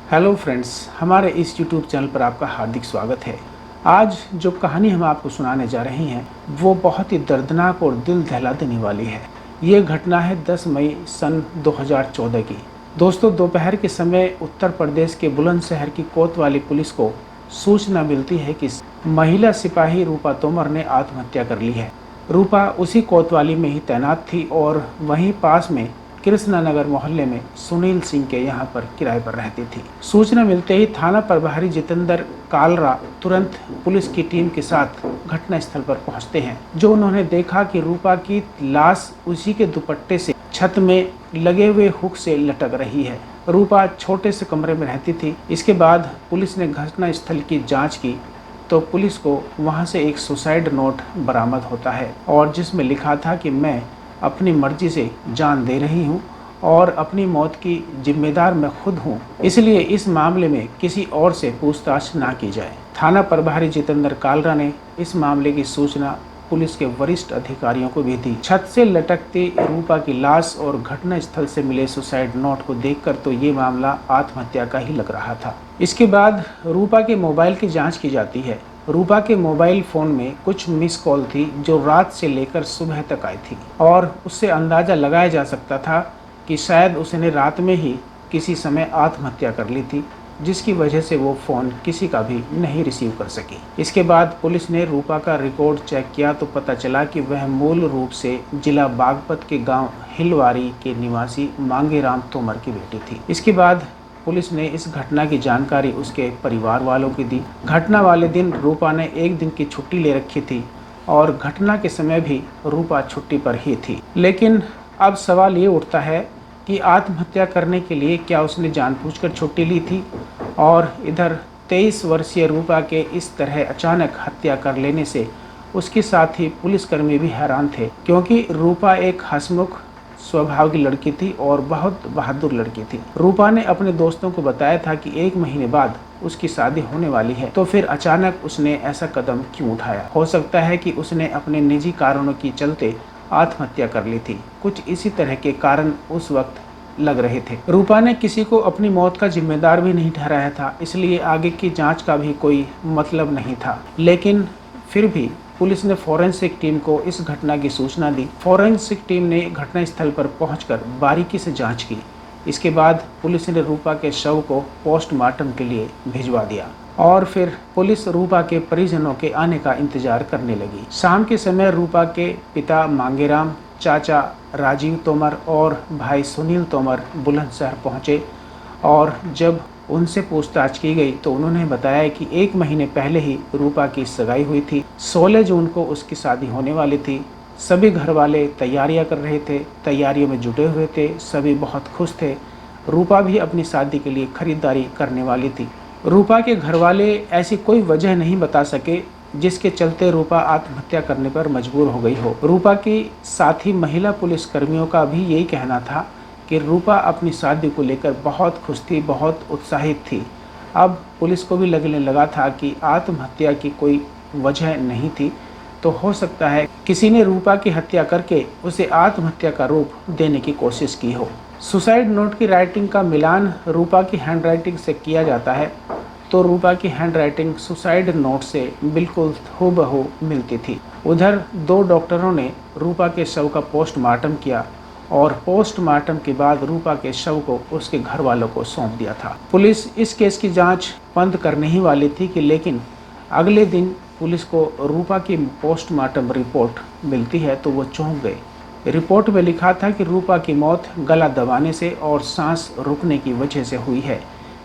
Hello friends, हमारे इस YouTube channel पर आपका हार्दिक स्वागत है। आज जो कहानी हम आपको सुनाने जा रहे हैं वो बहुत ही दर्दनाक और दिल दहला देने वाली है। ये घटना है 10 मई सन 2014 की। दोस्तों, दोपहर के समय उत्तर प्रदेश के बुलंदशहर की कोतवाली पुलिस को सूचना मिलती है कि महिला सिपाही रूपा तोमर ने आत्महत्या कर ली है। रूपा उसी कोतवाली में ही तैनात थी और वहीं पास में कृष्णानगर मोहल्ले में सुनील सिंह के यहाँ पर किराए पर रहती थी। सूचना मिलते ही थाना प्रभारी जितेंद्र कालरा तुरंत पुलिस की टीम के साथ घटनास्थल पर पहुंचते हैं। जो उन्होंने देखा कि रूपा की लाश उसी के दुपट्टे से छत में लगे हुए हुक से लटक रही है। रूपा छोटे से कमरे में रहती थी। इसके बाद पुलिस ने घटनास्थल की जाँच की तो पुलिस को वहाँ से एक सुसाइड नोट बरामद होता है और जिसमें लिखा था कि मैं अपनी मर्जी से जान दे रही हूँ और अपनी मौत की जिम्मेदार मैं खुद हूँ, इसलिए इस मामले में किसी और से पूछताछ ना की जाए। थाना प्रभारी जितेंद्र कालरा ने इस मामले की सूचना पुलिस के वरिष्ठ अधिकारियों को भी दी। छत से लटकती रूपा की लाश और घटनास्थल से मिले सुसाइड नोट को देखकर तो ये मामला आत्महत्या का ही लग रहा था। इसके बाद रूपा के मोबाइल की जाँच की जाती है। रूपा के मोबाइल फ़ोन में कुछ मिस कॉल थी जो रात से लेकर सुबह तक आई थी और उससे अंदाज़ा लगाया जा सकता था कि शायद उसने रात में ही किसी समय आत्महत्या कर ली थी, जिसकी वजह से वो फ़ोन किसी का भी नहीं रिसीव कर सकी। इसके बाद पुलिस ने रूपा का रिकॉर्ड चेक किया तो पता चला कि वह मूल रूप से जिला बागपत के गांव हिलवारी के निवासी मांगेराम तोमर की बेटी थी। इसके बाद पुलिस ने इस घटना की जानकारी उसके परिवार वालों को दी। घटना वाले दिन रूपा ने एक दिन की छुट्टी ले रखी थी और घटना के समय भी रूपा छुट्टी पर ही थी। लेकिन अब सवाल ये उठता है कि आत्महत्या करने के लिए क्या उसने जानबूझकर छुट्टी ली थी? और इधर 23 वर्षीय रूपा के इस तरह अचानक हत्या कर लेने से उसके साथ ही पुलिसकर्मी भी हैरान थे, क्योंकि रूपा एक हंसमुख स्वभाव की लड़की थी और बहुत बहादुर लड़की थी। रूपा ने अपने दोस्तों को बताया था कि 1 महीने बाद उसकी शादी होने वाली है, तो फिर अचानक उसने ऐसा कदम क्यों उठाया? हो सकता है कि उसने अपने निजी कारणों के चलते आत्महत्या कर ली थी। कुछ इसी तरह के कारण उस वक्त लग रहे थे। रूपा ने किसी को अपनी मौत का जिम्मेदार भी नहीं ठहराया था, इसलिए आगे की जाँच का भी कोई मतलब नहीं था। लेकिन फिर भी पुलिस ने फॉरेंसिक टीम को इस घटना की सूचना दी। फॉरेंसिक टीम ने घटनास्थल पर पहुंचकर बारीकी से जांच की। इसके बाद पुलिस ने रूपा के शव को पोस्टमार्टम के लिए भिजवा दिया और फिर पुलिस रूपा के परिजनों के आने का इंतजार करने लगी। शाम के समय रूपा के पिता मांगेराम, चाचा राजीव तोमर और भाई सुनील तोमर बुलंदशहर पहुँचे और जब उनसे पूछताछ की गई तो उन्होंने बताया कि 1 महीने पहले ही रूपा की सगाई हुई थी। 16 जून को उसकी शादी होने वाली थी। सभी घर वाले तैयारियां कर रहे थे, तैयारियों में जुटे हुए थे, सभी बहुत खुश थे। रूपा भी अपनी शादी के लिए खरीदारी करने वाली थी। रूपा के घर वाले ऐसी कोई वजह नहीं बता सके जिसके चलते रूपा आत्महत्या करने पर मजबूर हो गई हो। रूपा की साथी महिला पुलिसकर्मियों का भी यही कहना था कि रूपा अपनी शादी को लेकर बहुत खुश थी, बहुत उत्साहित थी। अब पुलिस को भी लगने लगा था कि आत्महत्या की कोई वजह नहीं थी, तो हो सकता है किसी ने रूपा की हत्या करके उसे आत्महत्या का रूप देने की कोशिश की हो। सुसाइड नोट की राइटिंग का मिलान रूपा की हैंडराइटिंग से किया जाता है तो रूपा की हैंडराइटिंग सुसाइड नोट से बिल्कुल हूबहू मिलती थी। उधर 2 डॉक्टरों ने रूपा के शव का पोस्टमार्टम किया और पोस्टमार्टम के बाद रूपा के शव को उसके घर वालों को सौंप दिया था। पुलिस इस केस की जांच बंद करने ही वाली थी कि लेकिन अगले दिन पुलिस को रूपा की पोस्टमार्टम रिपोर्ट मिलती है तो वो चौंक गए। रिपोर्ट में लिखा था कि रूपा की मौत गला दबाने से और सांस रुकने की वजह से हुई है,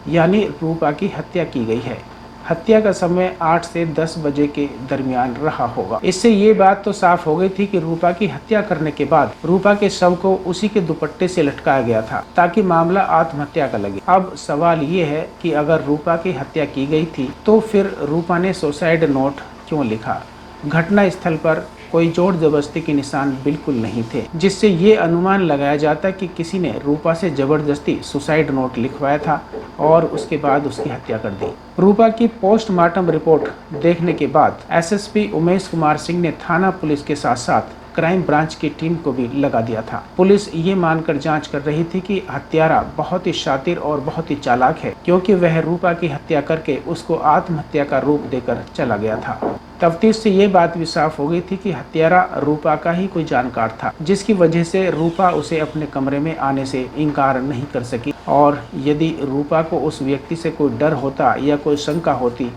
यानी रूपा की हत्या की गई है। हत्या का समय 8 से 10 बजे के दरमियान रहा होगा। इससे ये बात तो साफ हो गई थी कि रूपा की हत्या करने के बाद रूपा के शव को उसी के दुपट्टे से लटकाया गया था ताकि मामला आत्महत्या का लगे। अब सवाल ये है कि अगर रूपा की हत्या की गई थी तो फिर रूपा ने सुसाइड नोट क्यों लिखा? घटना स्थल पर कोई जोर जबरदस्ती के निशान बिल्कुल नहीं थे, जिससे ये अनुमान लगाया जाता कि किसी ने रूपा से जबरदस्ती सुसाइड नोट लिखवाया था और उसके बाद उसकी हत्या कर दी। रूपा की पोस्टमार्टम रिपोर्ट देखने के बाद एसएसपी उमेश कुमार सिंह ने थाना पुलिस के साथ साथ क्राइम ब्रांच की टीम को भी लगा दिया था। पुलिस ये मानकर जांच कर रही थी कि हत्यारा बहुत ही शातिर और बहुत ही चालाक है, क्योंकि वह रूपा की हत्या करके उसको आत्महत्या का रूप देकर चला गया था। तफ्तीश से ये बात भी साफ हो गई थी कि हत्यारा रूपा का ही कोई जानकार था, जिसकी वजह से रूपा उसे अपने कमरे में आने से इनकार नहीं कर सकी। और यदि रूपा को उस व्यक्ति से कोई डर होता या कोई शंका होती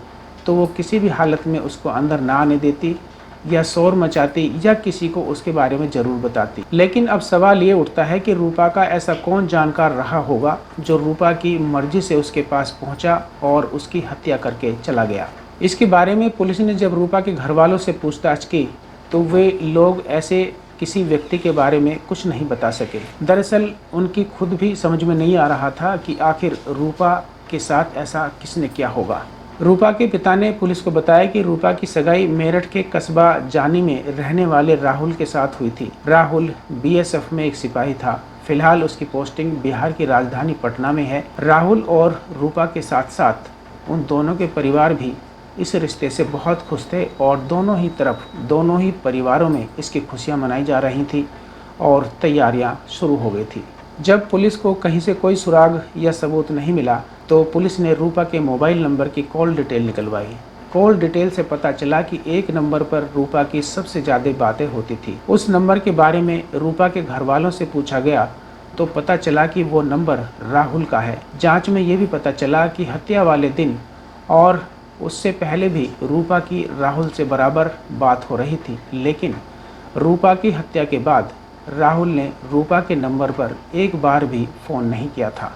तो वो किसी भी हालत में उसको अंदर ना आने देती या शोर मचाती या किसी को उसके बारे में जरूर बताती। लेकिन अब सवाल ये उठता है कि रूपा का ऐसा कौन जानकार रहा होगा जो रूपा की मर्जी से उसके पास पहुंचा और उसकी हत्या करके चला गया। इसके बारे में पुलिस ने जब रूपा के घर वालों से पूछताछ की तो वे लोग ऐसे किसी व्यक्ति के बारे में कुछ नहीं बता सके। दरअसल उनकी खुद भी समझ में नहीं आ रहा था कि आखिर रूपा के साथ ऐसा किसने किया होगा। रूपा के पिता ने पुलिस को बताया कि रूपा की सगाई मेरठ के कस्बा जानी में रहने वाले राहुल के साथ हुई थी। राहुल बीएसएफ में एक सिपाही था। फिलहाल उसकी पोस्टिंग बिहार की राजधानी पटना में है। राहुल और रूपा के साथ साथ उन दोनों के परिवार भी इस रिश्ते से बहुत खुश थे और दोनों ही परिवारों में इसकी खुशियां मनाई जा रही थी और तैयारियां शुरू हो गई थी। जब पुलिस को कहीं से कोई सुराग या सबूत नहीं मिला तो पुलिस ने रूपा के मोबाइल नंबर की कॉल डिटेल निकलवाई। कॉल डिटेल से पता चला कि एक नंबर पर रूपा की सबसे ज़्यादा बातें होती थी। उस नंबर के बारे में रूपा के घर वालों से पूछा गया तो पता चला कि वो नंबर राहुल का है। जांच में ये भी पता चला कि हत्या वाले दिन और उससे पहले भी रूपा की राहुल से बराबर बात हो रही थी, लेकिन रूपा की हत्या के बाद राहुल ने रूपा के नंबर पर एक बार भी फ़ोन नहीं किया था।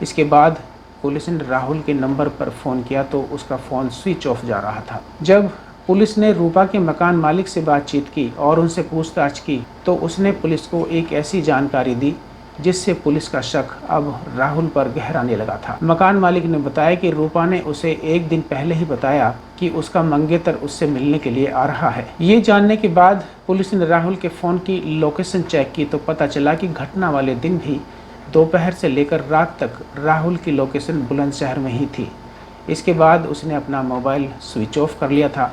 इसके बाद पुलिस ने राहुल के नंबर पर फ़ोन किया तो उसका फ़ोन स्विच ऑफ जा रहा था। जब पुलिस ने रूपा के मकान मालिक से बातचीत की और उनसे पूछताछ की तो उसने पुलिस को एक ऐसी जानकारी दी जिससे पुलिस का शक अब राहुल पर गहराने लगा था। मकान मालिक ने बताया कि रूपा ने उसे एक दिन पहले ही बताया कि उसका मंगेतर उससे मिलने के लिए आ रहा है। ये जानने के बाद पुलिस ने राहुल के फ़ोन की लोकेशन चेक की तो पता चला कि घटना वाले दिन भी दोपहर से लेकर रात तक राहुल की लोकेशन बुलंदशहर में ही थी। इसके बाद उसने अपना मोबाइल स्विच ऑफ कर लिया था।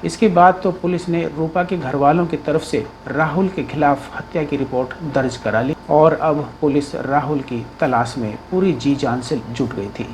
इसके बाद तो पुलिस ने रूपा के घर वालों की तरफ से राहुल के खिलाफ हत्या की रिपोर्ट दर्ज करा ली और अब पुलिस राहुल की तलाश में पूरी जी जान से जुट गई थी।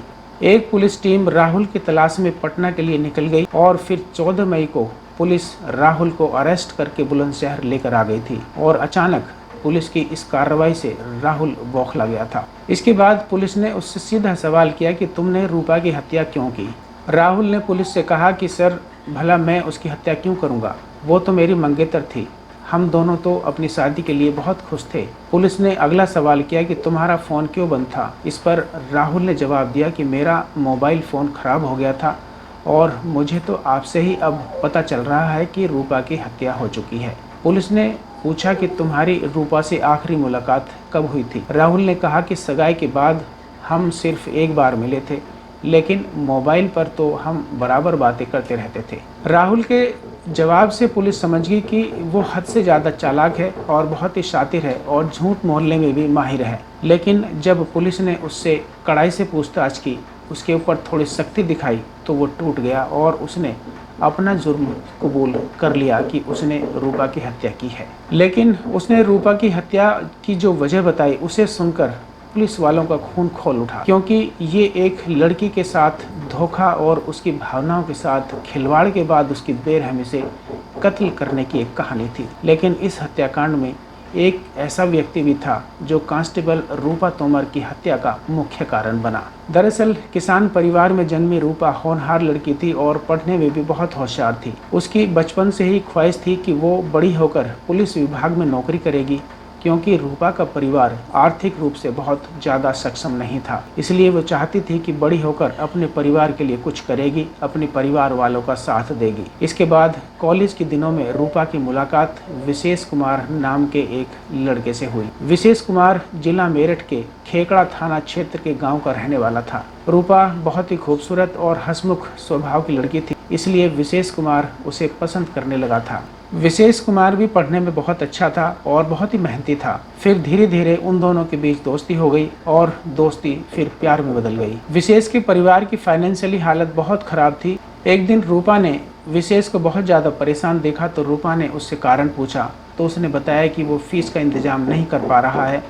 एक पुलिस टीम राहुल की तलाश में पटना के लिए निकल गई और फिर 14 मई को पुलिस राहुल को अरेस्ट करके बुलंदशहर लेकर आ गई थी और अचानक पुलिस की इस कार्रवाई से राहुल बौखला गया था। इसके बाद पुलिस ने उससे सीधा सवाल किया कि तुमने रूपा की हत्या क्यों की। राहुल ने पुलिस से कहा कि सर, भला मैं उसकी हत्या क्यों करूंगा, वो तो मेरी मंगेतर थी, हम दोनों तो अपनी शादी के लिए बहुत खुश थे। पुलिस ने अगला सवाल किया कि तुम्हारा फ़ोन क्यों बंद था। इस पर राहुल ने जवाब दिया कि मेरा मोबाइल फ़ोन ख़राब हो गया था और मुझे तो आपसे ही अब पता चल रहा है कि रूपा की हत्या हो चुकी है। पुलिस ने पूछा कि तुम्हारी रूपा से आखिरी मुलाकात कब हुई थी। राहुल ने कहा कि सगाई के बाद हम सिर्फ एक बार मिले थे, लेकिन मोबाइल पर तो हम बराबर बातें करते रहते थे। राहुल के जवाब से पुलिस समझ गई कि वो हद से ज़्यादा चालाक है और बहुत ही शातिर है और झूठ मोहल्ले में भी माहिर है। लेकिन जब पुलिस ने उससे कड़ाई से पूछताछ की, उसके ऊपर थोड़ी सख्ती दिखाई तो वो टूट गया और उसने अपना जुर्म कबूल कर लिया कि उसने रूपा की हत्या की है। लेकिन उसने रूपा की हत्या की जो वजह बताई, उसे सुनकर पुलिस वालों का खून खोल उठा, क्योंकि ये एक लड़की के साथ धोखा और उसकी भावनाओं के साथ खिलवाड़ के बाद उसकी बेरहमी से कत्ल करने की एक कहानी थी। लेकिन इस हत्याकांड में एक ऐसा व्यक्ति भी था जो कांस्टेबल रूपा तोमर की हत्या का मुख्य कारण बना। दरअसल किसान परिवार में जन्मी रूपा होनहार लड़की थी और पढ़ने में भी बहुत होशियार थी। उसकी बचपन से ही ख्वाहिश थी कि वो बड़ी होकर पुलिस विभाग में नौकरी करेगी, क्योंकि रूपा का परिवार आर्थिक रूप से बहुत ज़्यादा सक्षम नहीं था। इसलिए वो चाहती थी कि बड़ी होकर अपने परिवार के लिए कुछ करेगी, अपने परिवार वालों का साथ देगी। इसके बाद कॉलेज के दिनों में रूपा की मुलाकात विशेष कुमार नाम के एक लड़के से हुई। विशेष कुमार जिला मेरठ के खेकड़ा थाना क्षेत्र के गांव का रहने वाला था। रूपा बहुत ही खूबसूरत और हंसमुख स्वभाव की लड़की थी, इसलिए विशेष कुमार उसे पसंद करने लगा था। विशेष कुमार भी पढ़ने में बहुत अच्छा था और बहुत ही मेहनती था। फिर धीरे धीरे उन दोनों के बीच दोस्ती हो गई और दोस्ती फिर प्यार में बदल गई। विशेष के परिवार की फाइनेंशियली हालत बहुत खराब थी। एक दिन रूपा ने विशेष को बहुत ज़्यादा परेशान देखा तो रूपा ने उससे कारण पूछा तो उसने बताया कि वो फ़ीस का इंतज़ाम नहीं कर पा रहा है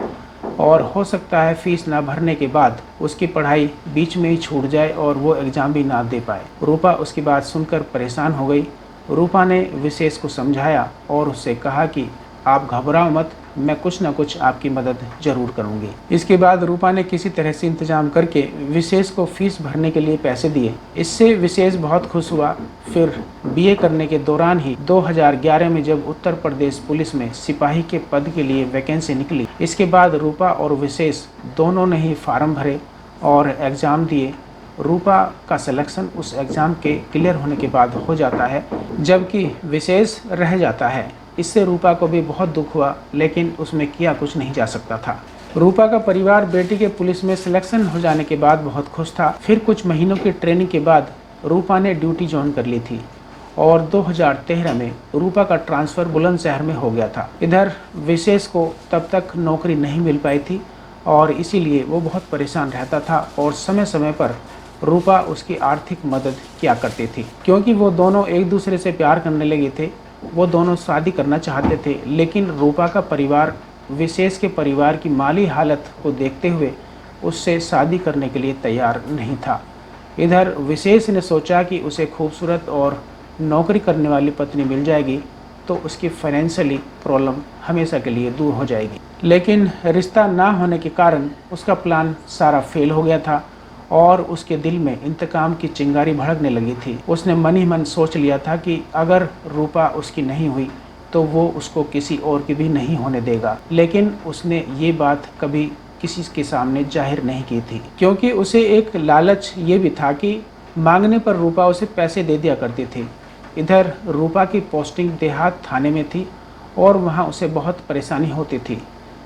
और हो सकता है फ़ीस ना भरने के बाद उसकी पढ़ाई बीच में ही छूट जाए और वो एग्ज़ाम भी ना दे पाए। रूपा उसकी बात सुनकर परेशान हो गई। रूपा ने विशेष को समझाया और उससे कहा कि आप घबराओ मत, मैं कुछ ना कुछ आपकी मदद ज़रूर करूँगी। इसके बाद रूपा ने किसी तरह से इंतज़ाम करके विशेष को फ़ीस भरने के लिए पैसे दिए। इससे विशेष बहुत खुश हुआ। फिर बीए करने के दौरान ही 2011 में जब उत्तर प्रदेश पुलिस में सिपाही के पद के लिए वैकेंसी निकली, इसके बाद रूपा और विशेष दोनों ने ही फार्म भरे और एग्ज़ाम दिए। रूपा का सिलेक्शन उस एग्ज़ाम के क्लियर होने के बाद हो जाता है, जबकि विशेष रह जाता है। इससे रूपा को भी बहुत दुख हुआ, लेकिन उसमें किया कुछ नहीं जा सकता था। रूपा का परिवार बेटी के पुलिस में सिलेक्शन हो जाने के बाद बहुत खुश था। फिर कुछ महीनों की ट्रेनिंग के बाद रूपा ने ड्यूटी ज्वाइन कर ली थी और 2013 में रूपा का ट्रांसफ़र बुलंदशहर में हो गया था। इधर विशेष को तब तक नौकरी नहीं मिल पाई थी और इसीलिए वो बहुत परेशान रहता था और समय समय पर रूपा उसकी आर्थिक मदद किया करती थी। क्योंकि वो दोनों एक दूसरे से प्यार करने लगे थे, वो दोनों शादी करना चाहते थे, लेकिन रूपा का परिवार विशेष के परिवार की माली हालत को देखते हुए उससे शादी करने के लिए तैयार नहीं था। इधर विशेष ने सोचा कि उसे खूबसूरत और नौकरी करने वाली पत्नी मिल जाएगी तो उसकी फाइनेंशियली प्रॉब्लम हमेशा के लिए दूर हो जाएगी। लेकिन रिश्ता ना होने के कारण उसका प्लान सारा फेल हो गया था और उसके दिल में इंतकाम की चिंगारी भड़कने लगी थी। उसने मन ही मन सोच लिया था कि अगर रूपा उसकी नहीं हुई तो वो उसको किसी और की भी नहीं होने देगा। लेकिन उसने ये बात कभी किसी के सामने जाहिर नहीं की थी, क्योंकि उसे एक लालच ये भी था कि मांगने पर रूपा उसे पैसे दे दिया करती थी। इधर रूपा की पोस्टिंग देहात थाने में थी और वहाँ उसे बहुत परेशानी होती थी,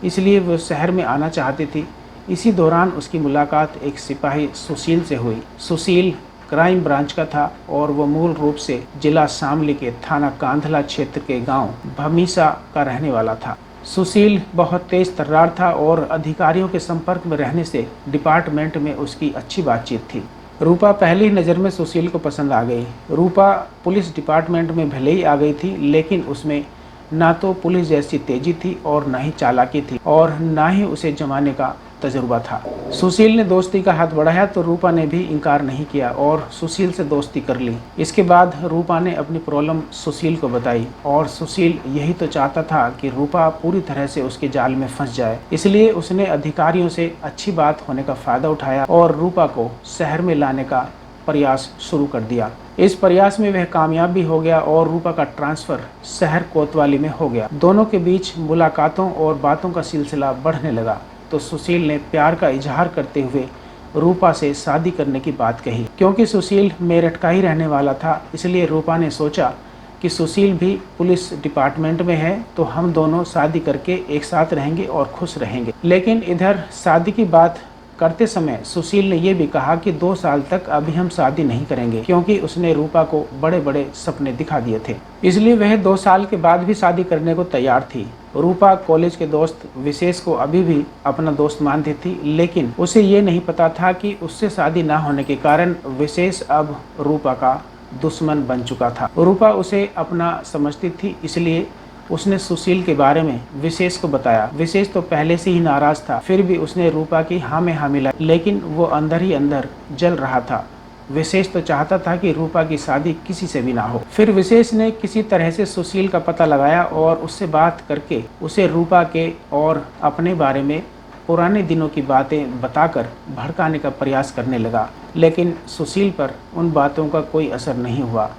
इसलिए वो शहर में आना चाहती थी। इसी दौरान उसकी मुलाकात एक सिपाही सुशील से हुई। सुशील क्राइम ब्रांच का था और वो मूल रूप से जिला शामली के थाना कांधला क्षेत्र के गांव भमीसा का रहने वाला था। सुशील बहुत तेज तर्रार था और अधिकारियों के संपर्क में रहने से डिपार्टमेंट में उसकी अच्छी बातचीत थी। रूपा पहली नज़र में सुशील को पसंद आ गई। रूपा पुलिस डिपार्टमेंट में भले ही आ गई थी, लेकिन उसमें ना तो पुलिस जैसी तेजी थी और ना ही चालाकी थी और ना ही उसे जमाने का तजुर्बा था। सुशील ने दोस्ती का हाथ बढ़ाया तो रूपा ने भी इनकार नहीं किया और सुशील से दोस्ती कर ली। इसके बाद रूपा ने अपनी प्रॉब्लम सुशील को बताई और सुशील यही तो चाहता था कि रूपा पूरी तरह से उसके जाल में फंस जाए। इसलिए उसने अधिकारियों से अच्छी बात होने का फायदा उठाया और रूपा को शहर में लाने का प्रयास शुरू कर दिया। इस प्रयास में वह कामयाब भी हो गया और रूपा का ट्रांसफ़र शहर कोतवाली में हो गया। दोनों के बीच मुलाकातों और बातों का सिलसिला बढ़ने लगा तो सुशील ने प्यार का इजहार करते हुए रूपा से शादी करने की बात कही। क्योंकि सुशील मेरठ का ही रहने वाला था, इसलिए रूपा ने सोचा कि सुशील भी पुलिस डिपार्टमेंट में है तो हम दोनों शादी करके एक साथ रहेंगे और खुश रहेंगे। लेकिन इधर शादी की बात करते समय सुशील ने यह भी कहा कि 2 साल तक अभी हम शादी नहीं करेंगे, क्योंकि उसने रूपा को बड़े बड़े सपने दिखा दिए थे। इसलिए वह 2 साल के बाद भी शादी करने को तैयार थी। रूपा कॉलेज के दोस्त विशेष को अभी भी अपना दोस्त मानती थी, लेकिन उसे ये नहीं पता था कि उससे शादी ना होने के कारण विशेष अब रूपा का दुश्मन बन चुका था। रूपा उसे अपना समझती थी, इसलिए उसने सुशील के बारे में विशेष को बताया। विशेष तो पहले से ही नाराज था, फिर भी उसने रूपा की हाँ में हाँ मिलाई, लेकिन वो अंदर ही अंदर जल रहा था। विशेष तो चाहता था कि रूपा की शादी किसी से भी ना हो। फिर विशेष ने किसी तरह से सुशील का पता लगाया और उससे बात करके उसे रूपा के और अपने बारे में पुराने दिनों की बातें बताकर भड़काने का प्रयास करने लगा, लेकिन सुशील पर उन बातों का कोई असर नहीं हुआ।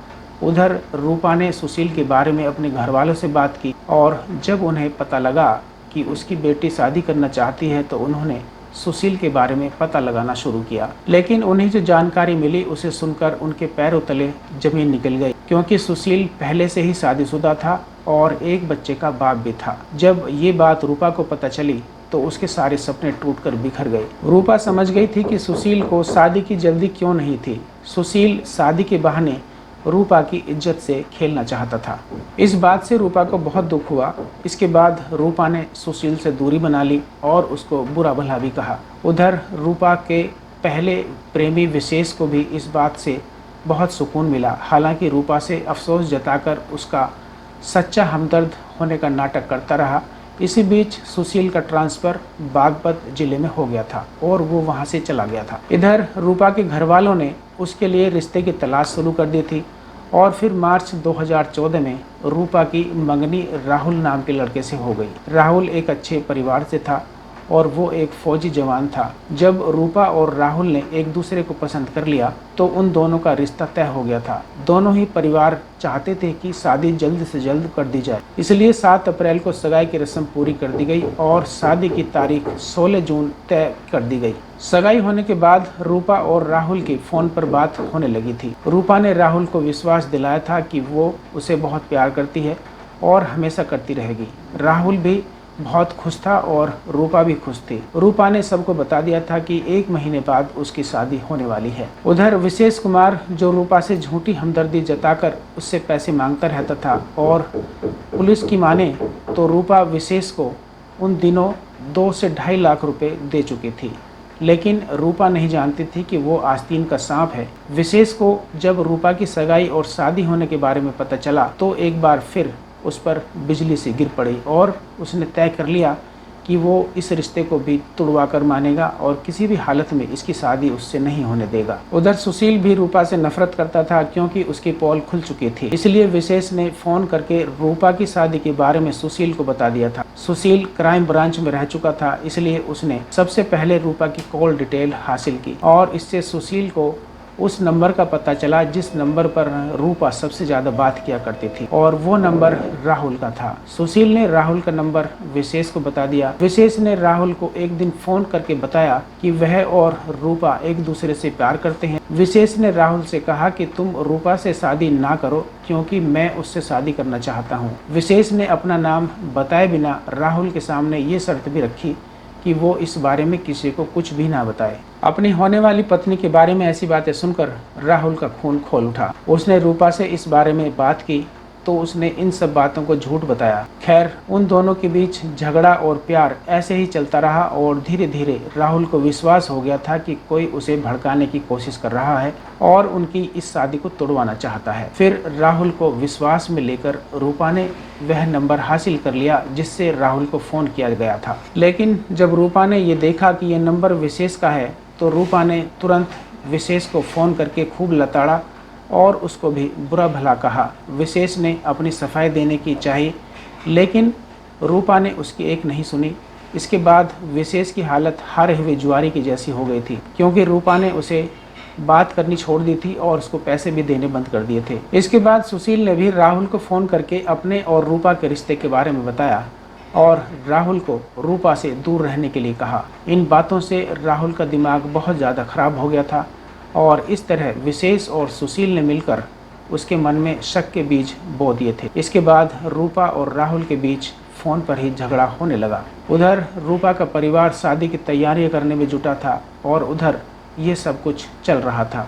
उधर रूपा ने सुशील के बारे में अपने घर वालों से बात की और जब उन्हें पता लगा कि उसकी बेटी शादी करना चाहती है तो उन्होंने सुशील के बारे में पता लगाना शुरू किया। लेकिन उन्हें जो जानकारी मिली उसे सुनकर उनके पैरों तले जमीन निकल गई, क्योंकि सुशील पहले से ही शादीशुदा था और एक बच्चे का बाप भी था। जब ये बात रूपा को पता चली तो उसके सारे सपने टूटकर बिखर गए। रूपा समझ गई थी कि सुशील को शादी की जल्दी क्यों नहीं थी। सुशील शादी के बहाने रूपा की इज्जत से खेलना चाहता था। इस बात से रूपा को बहुत दुख हुआ। इसके बाद रूपा ने सुशील से दूरी बना ली और उसको बुरा भला भी कहा। उधर रूपा के पहले प्रेमी विशेष को भी इस बात से बहुत सुकून मिला। हालांकि रूपा से अफसोस जताकर उसका सच्चा हमदर्द होने का नाटक करता रहा। इसी बीच सुशील का ट्रांसफ़र बागपत जिले में हो गया था और वो वहाँ से चला गया था। इधर रूपा के घर वालों ने उसके लिए रिश्ते की तलाश शुरू कर दी थी और फिर मार्च 2014 में रूपा की मंगनी राहुल नाम के लड़के से हो गई। राहुल एक अच्छे परिवार से था और वो एक फौजी जवान था। जब रूपा और राहुल ने एक दूसरे को पसंद कर लिया तो उन दोनों का रिश्ता तय हो गया था। दोनों ही परिवार चाहते थे कि शादी जल्द से जल्द कर दी जाए, इसलिए 7 अप्रैल को सगाई की रस्म पूरी कर दी गई और शादी की तारीख 16 जून तय कर दी गई। सगाई होने के बाद रूपा और राहुल की फ़ोन पर बात होने लगी थी। रूपा ने राहुल को विश्वास दिलाया था कि वो उसे बहुत प्यार करती है और हमेशा करती रहेगी। राहुल भी बहुत खुश था और रूपा भी खुश थी। रूपा ने सबको बता दिया था कि 1 महीने बाद उसकी शादी होने वाली है। उधर विशेष कुमार, जो रूपा से झूठी हमदर्दी जताकर उससे पैसे मांगता रहता था और पुलिस की माने तो रूपा विशेष को उन दिनों 2 से 2.5 लाख रुपए दे चुकी थी। लेकिन रूपा नहीं जानती थी कि वो आस्तीन का सांप है। विशेष को जब रूपा की सगाई और शादी होने के बारे में पता चला तो एक बार फिर उस पर बिजली से गिर पड़ी और उसने तय कर लिया कि वो इस रिश्ते को भी तुड़वा कर मानेगा और किसी भी हालत में इसकी शादी उससे नहीं होने देगा। उधर सुशील भी रूपा से नफरत करता था क्योंकि उसकी पोल खुल चुकी थी। इसलिए विशेष ने फोन करके रूपा की शादी के बारे में सुशील को बता दिया था। सुशील क्राइम ब्रांच में रह चुका था, इसलिए उसने सबसे पहले रूपा की कॉल डिटेल हासिल की और इससे सुशील को उस नंबर का पता चला जिस नंबर पर रूपा सबसे ज़्यादा बात किया करती थी और वो नंबर राहुल का था। सुशील ने राहुल का नंबर विशेष को बता दिया। विशेष ने राहुल को एक दिन फ़ोन करके बताया कि वह और रूपा एक दूसरे से प्यार करते हैं। विशेष ने राहुल से कहा कि तुम रूपा से शादी ना करो क्योंकि मैं उससे शादी करना चाहता हूँ। विशेष ने अपना नाम बताए बिना राहुल के सामने ये शर्त भी रखी कि वो इस बारे में किसी को कुछ भी ना बताए। अपनी होने वाली पत्नी के बारे में ऐसी बातें सुनकर राहुल का खून खोल उठा। उसने रूपा से इस बारे में बात की तो उसने इन सब बातों को झूठ बताया। खैर, उन दोनों के बीच झगड़ा और प्यार ऐसे ही चलता रहा और धीरे धीरे राहुल को विश्वास हो गया था कि कोई उसे भड़काने की कोशिश कर रहा है और उनकी इस शादी को तोड़वाना चाहता है। फिर राहुल को विश्वास में लेकर रूपा ने वह नंबर हासिल कर लिया जिससे राहुल को फ़ोन किया गया था। लेकिन जब रूपा ने ये देखा कि यह नंबर विशेष का है तो रूपा ने तुरंत विशेष को फ़ोन करके खूब लताड़ा और उसको भी बुरा भला कहा। विशेष ने अपनी सफाई देने की चाही लेकिन रूपा ने उसकी एक नहीं सुनी। इसके बाद विशेष की हालत हारे हुए जुआरी की जैसी हो गई थी क्योंकि रूपा ने उसे बात करनी छोड़ दी थी और उसको पैसे भी देने बंद कर दिए थे। इसके बाद सुशील ने भी राहुल को फ़ोन करके अपने और रूपा के रिश्ते के बारे में बताया और राहुल को रूपा से दूर रहने के लिए कहा। इन बातों से राहुल का दिमाग बहुत ज़्यादा ख़राब हो गया था और इस तरह विशेष और सुशील ने मिलकर उसके मन में शक के बीज बो दिए थे। इसके बाद रूपा और राहुल के बीच फ़ोन पर ही झगड़ा होने लगा। उधर रूपा का परिवार शादी की तैयारियां करने में जुटा था और उधर ये सब कुछ चल रहा था।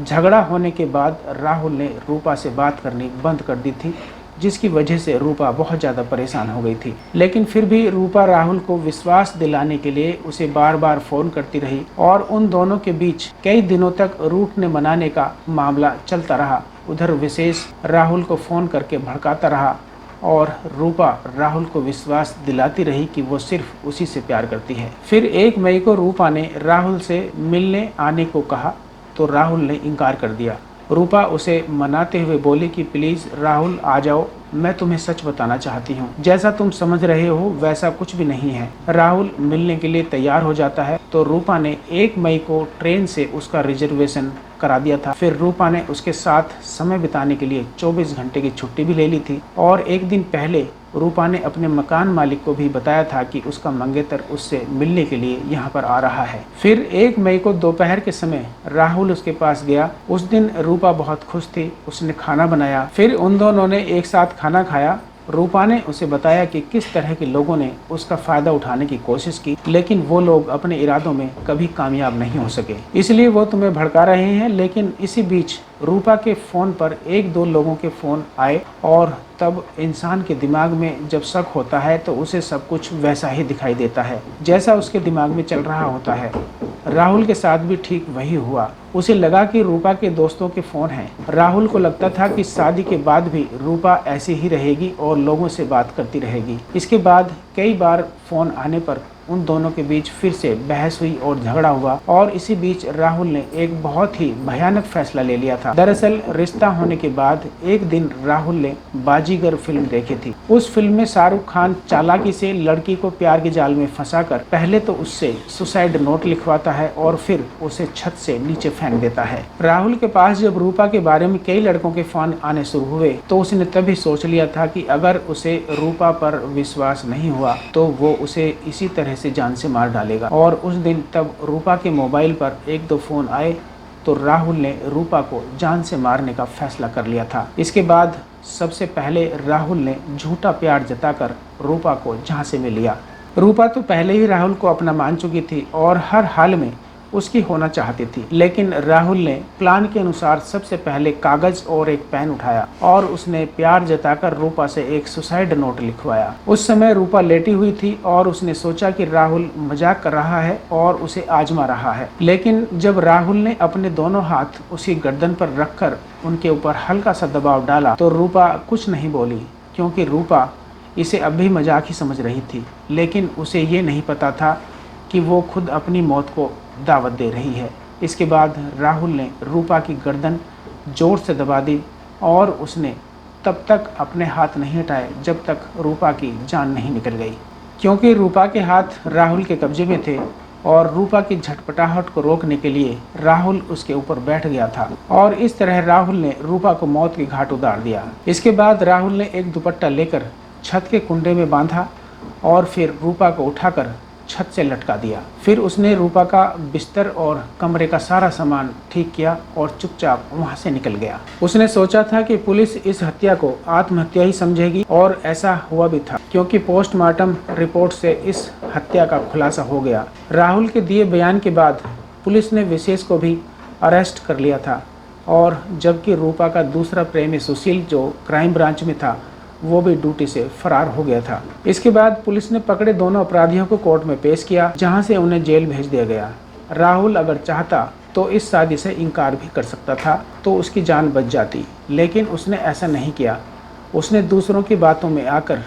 झगड़ा होने के बाद राहुल ने रूपा से बात करनी बंद कर दी थी जिसकी वजह से रूपा बहुत ज़्यादा परेशान हो गई थी। लेकिन फिर भी रूपा राहुल को विश्वास दिलाने के लिए उसे बार बार फ़ोन करती रही और उन दोनों के बीच कई दिनों तक रूठने मनाने का मामला चलता रहा। उधर विशेष राहुल को फ़ोन करके भड़काता रहा और रूपा राहुल को विश्वास दिलाती रही कि वो सिर्फ उसी से प्यार करती है। फिर 1 मई को रूपा ने राहुल से मिलने आने को कहा तो राहुल ने इनकार कर दिया। रूपा उसे मनाते हुए बोली कि प्लीज़ राहुल आ जाओ, मैं तुम्हें सच बताना चाहती हूँ। जैसा तुम समझ रहे हो वैसा कुछ भी नहीं है। राहुल मिलने के लिए तैयार हो जाता है तो रूपा ने 1 मई को ट्रेन से उसका रिजर्वेशन करा दिया था। फिर रूपा ने उसके साथ समय बिताने के लिए 24 घंटे की छुट्टी भी ले ली थी और एक दिन पहले रूपा ने अपने मकान मालिक को भी बताया था कि उसका मंगेतर उससे मिलने के लिए यहाँ पर आ रहा है। फिर 1 मई को दोपहर के समय राहुल उसके पास गया। उस दिन रूपा बहुत खुश थी, उसने खाना बनाया। फिर उन दोनों ने एक साथ खाना खाया। रूपा ने उसे बताया कि किस तरह के लोगों ने उसका फ़ायदा उठाने की कोशिश की लेकिन वो लोग अपने इरादों में कभी कामयाब नहीं हो सके, इसलिए वो तुम्हें भड़का रहे हैं। लेकिन इसी बीच रूपा के फ़ोन पर एक दो लोगों के फ़ोन आए और तब इंसान के दिमाग में जब शक होता है तो उसे सब कुछ वैसा ही दिखाई देता है जैसा उसके दिमाग में चल रहा होता है। राहुल के साथ भी ठीक वही हुआ। उसे लगा कि रूपा के दोस्तों के फ़ोन हैं। राहुल को लगता था कि शादी के बाद भी रूपा ऐसी ही रहेगी और लोगों से बात करती रहेगी। इसके बाद कई बार फ़ोन आने पर उन दोनों के बीच फिर से बहस हुई और झगड़ा हुआ और इसी बीच राहुल ने एक बहुत ही भयानक फैसला ले लिया था। दरअसल रिश्ता होने के बाद एक दिन राहुल ने बाजीगर फिल्म देखी थी। उस फिल्म में शाहरुख खान चालाकी से लड़की को प्यार के जाल में फंसाकर पहले तो उससे सुसाइड नोट लिखवाता है और फिर उसे छत से नीचे फेंक देता है। राहुल के पास जब रूपा के बारे में कई लड़कों के फोन आने शुरू हुए तो उसने तभी सोच लिया था कि अगर उसे रूपा पर विश्वास नहीं हुआ तो वो उसे इसी तरह से जान से मार डालेगा। और उस दिन तब रूपा के मोबाइल पर एक दो फोन आए तो राहुल ने रूपा को जान से मारने का फैसला कर लिया था। इसके बाद सबसे पहले राहुल ने झूठा प्यार जताकर रूपा को झांसे में लिया। रूपा तो पहले ही राहुल को अपना मान चुकी थी और हर हाल में उसकी होना चाहती थी, लेकिन राहुल ने प्लान के अनुसार सबसे पहले कागज और एक पेन उठाया और उसने प्यार जताकर रूपा से एक सुसाइड नोट लिखवाया। उस समय रूपा लेटी हुई थी और उसने सोचा कि राहुल मजाक कर रहा है और उसे आजमा रहा है, लेकिन जब राहुल ने अपने दोनों हाथ उसकी गर्दन पर रखकर उनके ऊपर हल्का सा दबाव डाला तो रूपा कुछ नहीं बोली, क्योंकि रूपा इसे अब भी मजाक ही समझ रही थी। लेकिन उसे ये नहीं पता था कि वो खुद अपनी मौत को दावत दे रही है। इसके बाद राहुल ने रूपा की गर्दन जोर से दबा दी और उसने तब तक अपने हाथ नहीं हटाए जब तक रूपा की जान नहीं निकल गई, क्योंकि रूपा के हाथ राहुल के कब्जे में थे और रूपा की झटपटाहट को रोकने के लिए राहुल उसके ऊपर बैठ गया था और इस तरह राहुल ने रूपा को मौत के घाट उतार दिया। इसके बाद राहुल ने एक दुपट्टा लेकर छत के कुंडे में बांधा और फिर रूपा को उठाकर छत से लटका दिया। फिर उसने रूपा का बिस्तर और कमरे का सारा सामान ठीक किया और चुपचाप वहां से निकल गया। उसने सोचा था कि पुलिस इस हत्या को आत्महत्या ही समझेगी और ऐसा हुआ भी था, क्योंकि पोस्टमार्टम रिपोर्ट से इस हत्या का खुलासा हो गया। राहुल के दिए बयान के बाद पुलिस ने विशेष को भी अरेस्ट कर लिया था और जबकि रूपा का दूसरा प्रेमी सुशील जो क्राइम ब्रांच में था वो भी ड्यूटी से फरार हो गया था। इसके बाद पुलिस ने पकड़े दोनों अपराधियों को कोर्ट में पेश किया, जहां से उन्हें जेल भेज दिया गया। राहुल अगर चाहता तो इस शादी से इनकार भी कर सकता था तो उसकी जान बच जाती, लेकिन उसने ऐसा नहीं किया। उसने दूसरों की बातों में आकर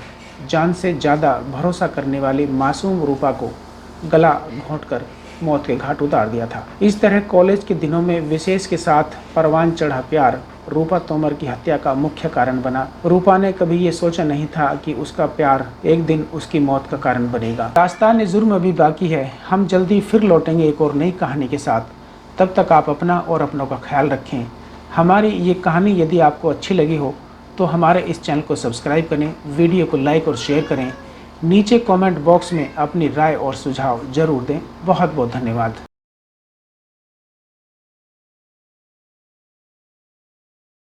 जान से ज़्यादा भरोसा करने वाली मासूम रूपा को गला घोंटकर मौत के घाट उतार दिया था। इस तरह कॉलेज के दिनों में विशेष के साथ परवान चढ़ा प्यार रूपा तोमर की हत्या का मुख्य कारण बना। रूपा ने कभी ये सोचा नहीं था कि उसका प्यार एक दिन उसकी मौत का कारण बनेगा। दास्तान जुर्म अभी बाकी है। हम जल्दी फिर लौटेंगे एक और नई कहानी के साथ। तब तक आप अपना और अपनों का ख्याल रखें। हमारी ये कहानी यदि आपको अच्छी लगी हो तो हमारे इस चैनल को सब्सक्राइब करें, वीडियो को लाइक और शेयर करें। नीचे कमेंट बॉक्स में अपनी राय और सुझाव जरूर दें। बहुत बहुत धन्यवाद।